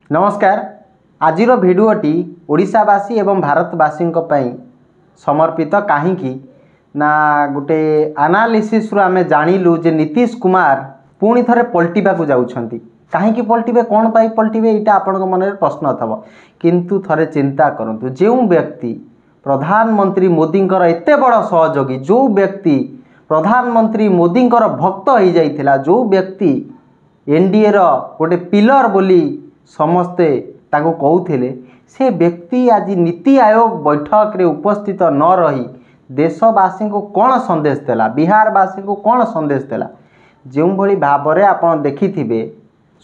नमस्कार। आजिर भिडियोटी ओडिशावासी एवं भारतवासी समर्पित कहीं ना गोटे एनालिसिस रु आमे जानिलु जे नीतीश कुमार पुणी थरे पलटिबा को जाउछंती। कहीं पलटिबे कौन पाई पलटिबे यहाँ आपण मन में प्रश्न थब, किंतु थरे चिंता करंतु जो व्यक्ति प्रधानमंत्री मोदी एते बड़ सहयोगी, जो व्यक्ति प्रधानमंत्री मोदी भक्त हो जाइथिला, जो व्यक्ति एनडीए रो गोटे पिलर बोली समस्ते ताको कहूथिले, से व्यक्ति आज नीति आयोग बैठक रे उपस्थित न रही देशवासी को कौन संदेश देला, बिहारवासी को कौन संदेश देला। जो भली भाव में आपण देखिथिबे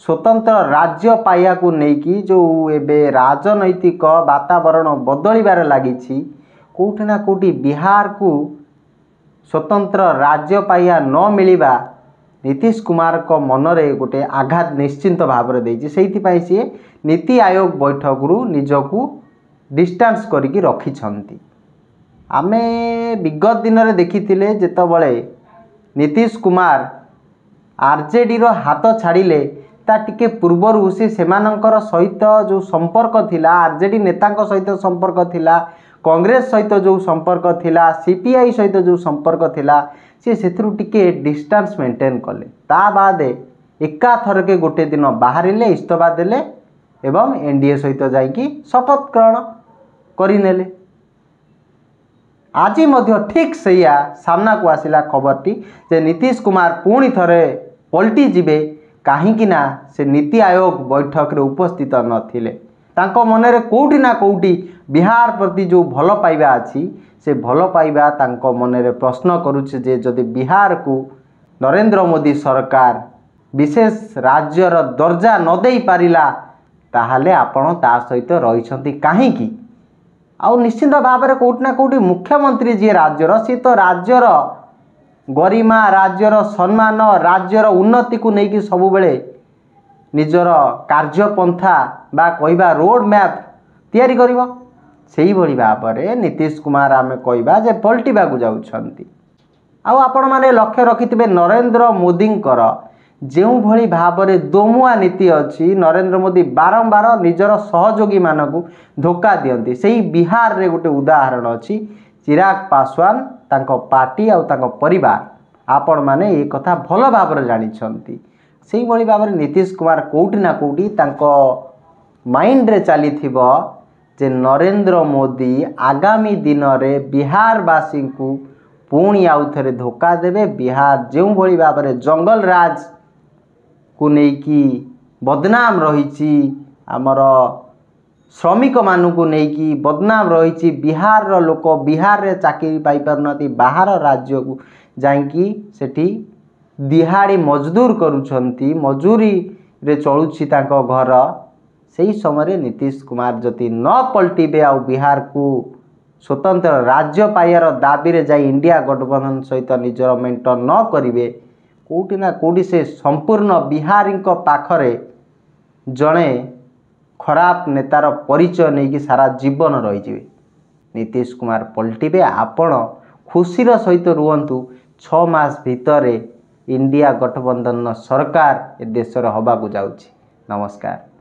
स्वतंत्र राज्य पाइया को लेकिन जो एबे राजनैतिक वातावरण बदलिबार लागिछि, कोठी ना कोठी बिहार को स्वतंत्र राज्य पाइया न मिलिबा नीतीश कुमार को मनरे गोटे आघात निश्चिंत भाव में देछि। सेइथिपाई सी नीति आयोग बैठक रु निजकू डिस्टेंस करिकी रखिछंती। आमे विगत दिन में देखिथिले जेतबळे नीतीश कुमार आरजेडी रो हाथ छाड़िले ता टिके पूर्वर से सेमानंकर सहित जो संपर्क थिला, आरजेडी नेतांक सहित संपर्क थिला, कांग्रेस सहित जो संपर्क थिला, सीपीआई सहित जो संपर्क थिला, सी सेथरु टिके डिस्टेंस मेंटेन कले। ता बादे एका थरके गोटे दिन बाहरिले, इस्तफा देले एवं एनडीए सहित जाइकी शपथ ग्रहण करिनेले। आज मध्य ठीक सैया सामना को आसिला खबरटी जे नीतीश कुमार पुणी थरे पलटि जिबे, कहीं ना से नीति आयोग बैठक रे उपस्थित नथिले। तांको मनरे कोउठी ना कोउठी बिहार प्रति जो भल पाइबा अछि, से भल पाइबा तांको मनरे प्रश्न करूचे जे जदि बिहार को नरेंद्र मोदी सरकार विशेष राज्यर दर्जा न देई पारिला, ताहाले आपण ता सहित रहिछंती काहेकि। आउ निश्चित भाव में कोउठी ना कोउठी मुख्यमंत्री जी राज्यर, सी तो राज्यर गरिमा, राज्यर सम्मान, राज्यर उन्नति को लेकिन सबु बेले निजर कार्यपंथा बा कहवा रोड मैप तैयारी करिवो। सेही भली भाव में नीतीश कुमार आमे कहवा जे पलटिबा को जाउछंती। आउ आपण माने लक्ष्य रखिथिबे नरेंद्र मोदींकर जो भली भाव में दोमुआ नीति अच्छी, नरेंद्र मोदी बारंबार निजर सहयोगी मानक धोखा दियंती। सेही बिहार रे गोटे उदाहरण अच्छी, चिराग पासवान तांको पार्टी आउ तांको परिवार आपण माने ए कथा भल भाव में जानिछंती। सेही भली भाव में नीतीश कुमार कोउठी ना कोउठी तांको माइंड रे चलीथिबो जे नरेंद्र मोदी आगामी दिन में बिहारवासी को पुणी आउ थरे धोखा देवे। बिहार जो भली भाव में जंगल राज को लेकिन बदनाम रही, आमर श्रमिक मानू नहीं बदनाम रही, बिहार रो लोक बिहार रे चाकरी पाई पारनाती, बाहर राज्य को जाइकी सेठी दिहाड़ी मजदूर करुछंती, मजूरी रे चलुछि तांको घर। सही समय नीतीश कुमार जति न पलटिबे आ बिहार को स्वतंत्र राज्य पाइबार दाबी रे जाई इंडिया गठबंधन सहित निजर मेंटेन न करिवे, कोउठी ना कोउठी से संपूर्ण बिहारी पाखरे जड़े खराब नेतार परिचय नहीं कि सारा जीवन रही। नीतीश कुमार पलटिबे, आपण खुशीर सहित रुहंतु। 6 मास भितर इंडिया गठबंधन सरकार ए देश हवा को जाउछि। नमस्कार।